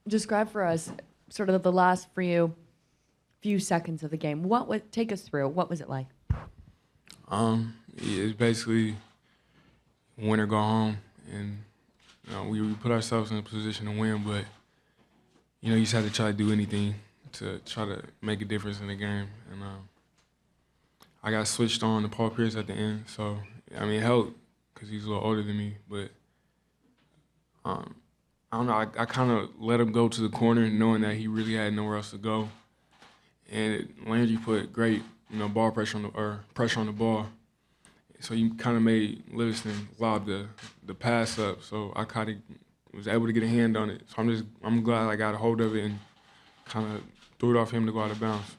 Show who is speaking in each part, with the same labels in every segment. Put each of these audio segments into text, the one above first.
Speaker 1: describe for us sort of the last few seconds of the game? Take us through? What was it like?
Speaker 2: It's basically win or go home, and we put ourselves in a position to win, but you just have to try to do anything to try to make a difference in the game. And I got switched on to Paul Pierce at the end, so it helped because he's a little older than me, but I don't know. I kind of let him go to the corner, knowing that he really had nowhere else to go. And Landry put great, ball pressure on the ball. So he kind of made Livingston lob the pass up. So I kind of was able to get a hand on it. So I'm glad I got a hold of it and kind of threw it off him to go out of bounds.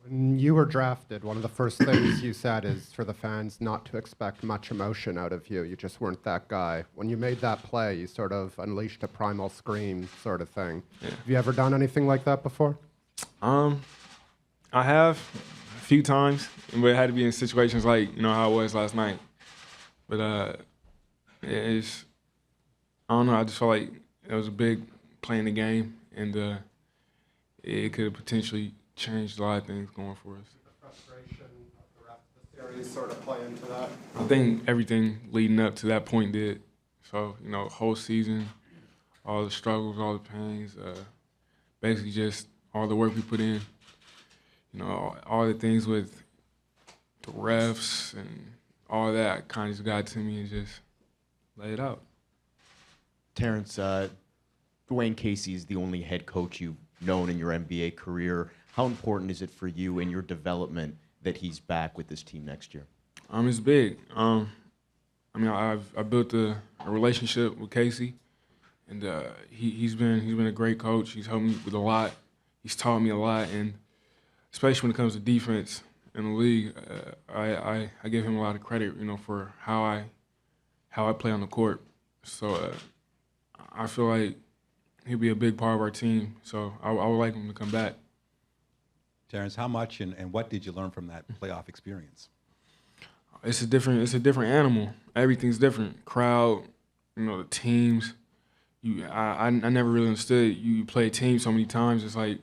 Speaker 3: When you were drafted, one of the first things you said is for the fans not to expect much emotion out of you. You just weren't that guy. When you made that play, you sort of unleashed a primal scream sort of thing.
Speaker 2: Yeah.
Speaker 3: Have you ever done anything like that before?
Speaker 2: I have a few times, but it had to be in situations like, how it was last night. But I don't know, I just felt like it was a big play in the game, and it could have potentially changed a lot of things going for us.
Speaker 3: The frustration of the rest of the series sort of play into that?
Speaker 2: I think everything leading up to that point did. So, whole season, all the struggles, all the pains, basically just all the work we put in, all the things with the refs and all that kind of just got to me and just laid it out.
Speaker 4: Terrence, Dwayne Casey is the only head coach you've known in your NBA career. How important is it for you in your development that he's back with this team next year?
Speaker 2: It's big. I've built a relationship with Casey, and he's been a great coach. He's helped me with a lot. He's taught me a lot, and especially when it comes to defense in the league, I give him a lot of credit, for how I play on the court. So I feel like he'll be a big part of our team. So I would like him to come back.
Speaker 5: Terrence, how much and what did you learn from that playoff experience?
Speaker 2: It's a different animal. Everything's different. Crowd, the teams. I never really understood. You play a team so many times. It's like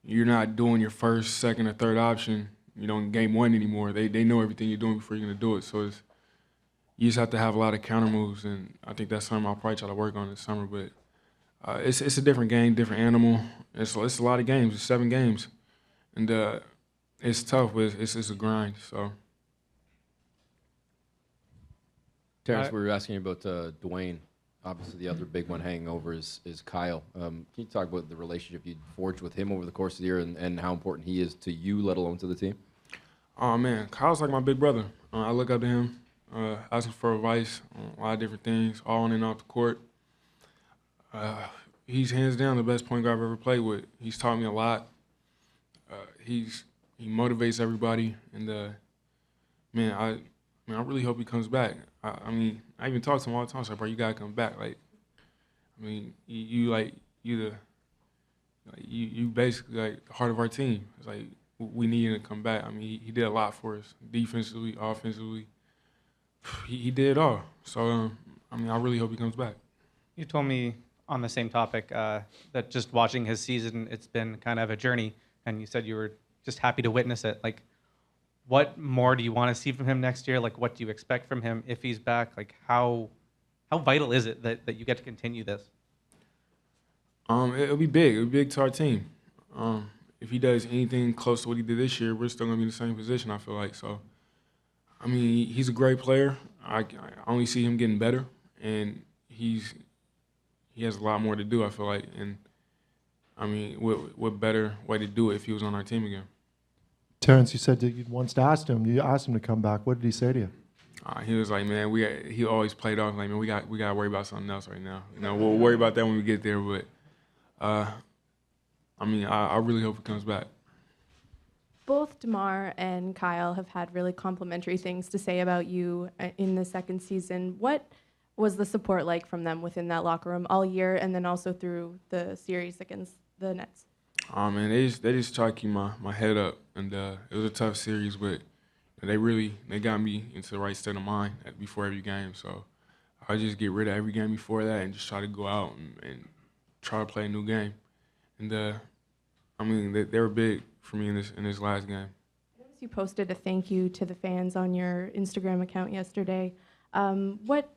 Speaker 2: you're not doing your first, second, or third option. Game one anymore. They know everything you're doing before you're gonna do it. So you just have to have a lot of counter moves, and I think that's something I'll probably try to work on this summer. But it's a different game, different animal. It's a lot of games. It's 7 games. And it's tough, but it's a grind. So,
Speaker 6: Terrence, we were asking you about Dwayne. Obviously, the other big one hanging over is Kyle. Can you talk about the relationship you forged with him over the course of the year and how important he is to you, let alone to the team?
Speaker 2: Oh, man, Kyle's like my big brother. I look up to him, asking for advice on a lot of different things, all on and off the court. He's hands down the best point guard I've ever played with. He's taught me a lot. He motivates everybody, and I really hope he comes back. I even talk to him all the time. So, bro, you gotta come back. You basically like the heart of our team. It's like we need him to come back. He did a lot for us, defensively, offensively. He did it all. So I really hope he comes back.
Speaker 7: You told me on the same topic that just watching his season, it's been kind of a journey. And you said you were just happy to witness it. Like, what more do you want to see from him next year? Like, what do you expect from him if he's back? Like, how vital is it that you get to continue this?
Speaker 2: It'll be big. It'll be big to our team. If he does anything close to what he did this year, we're still going to be in the same position, I feel like. So, he's a great player. I only see him getting better, and he has a lot more to do, I feel like. And what better way to do it if he was on our team again?
Speaker 8: Terrence, you said that you once asked him. You asked him to come back. What did he say to you?
Speaker 2: He was like, man, he always played off like, man, we got to worry about something else right now. We'll worry about that when we get there. But I really hope he comes back.
Speaker 9: Both DeMar and Kyle have had really complimentary things to say about you in the second season. What was the support like from them within that locker room all year, and then also through the series against the Nets?
Speaker 2: Man, they just try to keep my head up, and it was a tough series, but they got me into the right state of mind before every game. So I just get rid of every game before that and just try to go out and try to play a new game. And I mean, they were big for me in this last game.
Speaker 9: You posted a thank you to the fans on your Instagram account yesterday. What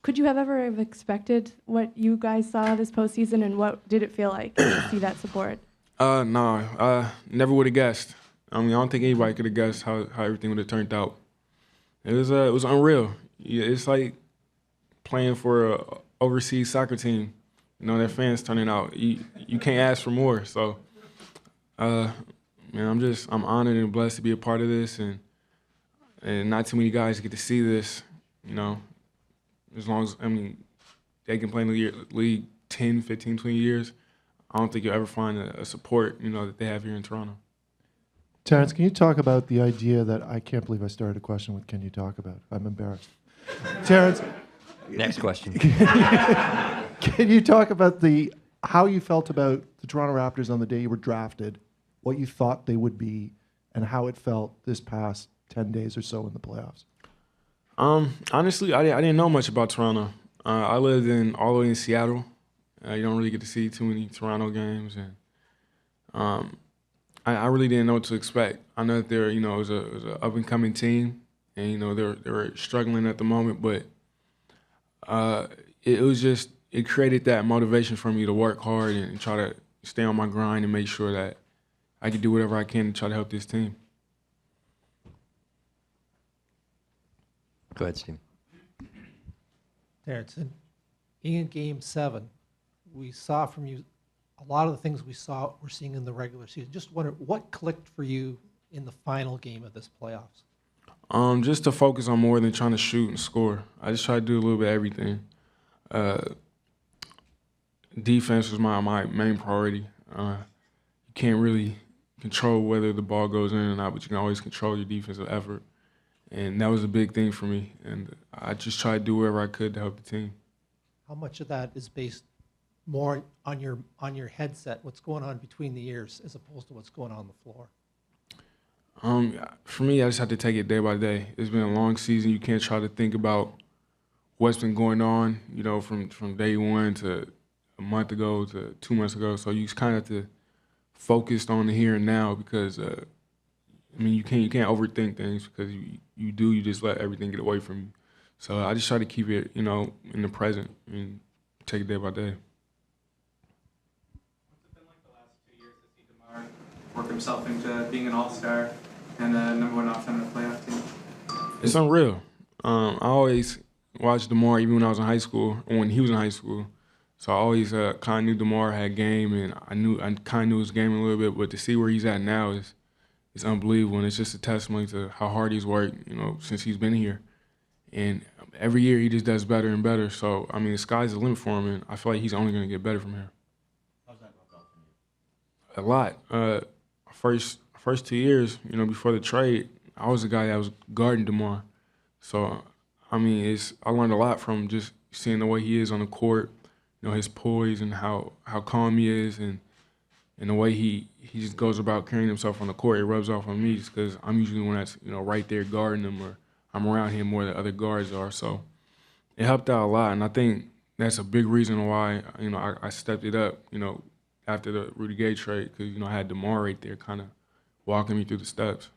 Speaker 9: could you have ever have expected what you guys saw this postseason, and what did it feel like to see that support?
Speaker 2: No, never would have guessed. I mean, I don't think anybody could have guessed how everything would have turned out. It was unreal. Yeah, it's like playing for a overseas soccer team. You know, their fans turning out. You can't ask for more. So, man, I'm honored and blessed to be a part of this, and not too many guys get to see this. You know, as long as they can play in the league 10, 15, 20 years. I don't think you'll ever find a support, that they have here in Toronto.
Speaker 8: Terrence, can you talk about the idea that I can't believe I started a question with "Can you talk about?" I'm embarrassed. Terrence,
Speaker 10: Next question.
Speaker 8: can you talk about how you felt about the Toronto Raptors on the day you were drafted, what you thought they would be, and how it felt this past 10 days or so in the playoffs?
Speaker 2: Honestly, I didn't know much about Toronto. I lived all the way in Seattle. You don't really get to see too many Toronto games, and I really didn't know what to expect. I know that they're, it was an up and coming team, and they were struggling at the moment, but it created that motivation for me to work hard and try to stay on my grind and make sure that I could do whatever I can to try to help this team.
Speaker 10: Go ahead, Steve.
Speaker 11: Terrence, in Game 7, we saw from you a lot of the things we're seeing in the regular season. Just wonder what clicked for you in the final game of this playoffs?
Speaker 2: Just to focus on more than trying to shoot and score. I just try to do a little bit of everything. Defense was my main priority. You can't really control whether the ball goes in or not, but you can always control your defensive effort. And that was a big thing for me. And I just tried to do whatever I could to help the team.
Speaker 11: How much of that is based more on your headset, what's going on between the ears, as opposed to what's going on the floor?
Speaker 2: For me, I just have to take it day by day. It's been a long season. You can't try to think about what's been going on, from day one to a month ago to 2 months ago. So you just kind of have to focus on the here and now because, you can't overthink things because you just let everything get away from you. So I just try to keep it, in the present and take it day by day.
Speaker 7: What's it been like the last 2 years to see DeMar work himself into being an all-star and a number one option on the playoff team?
Speaker 2: It's unreal. I always watched DeMar even when I was in high school, or when he was in high school. So I always kind of knew DeMar had game, and I kind of knew his game a little bit. But to see where he's at now is unbelievable, and it's just a testimony to how hard he's worked, since he's been here. And every year he just does better and better. So the sky's the limit for him, and I feel like he's only going to get better from here.
Speaker 4: How's that worked out for you?
Speaker 2: A lot. First 2 years, before the trade, I was the guy that was guarding DeMar. So, I learned a lot from just seeing the way he is on the court, his poise and how calm he is, and the way he just goes about carrying himself on the court. It rubs off on me just because I'm usually the one that's, right there guarding him, or I'm around him more than other guards are. So it helped out a lot, and I think that's a big reason why, I stepped it up, after the Rudy Gay trade, because, I had DeMar right there kind of walking me through the steps.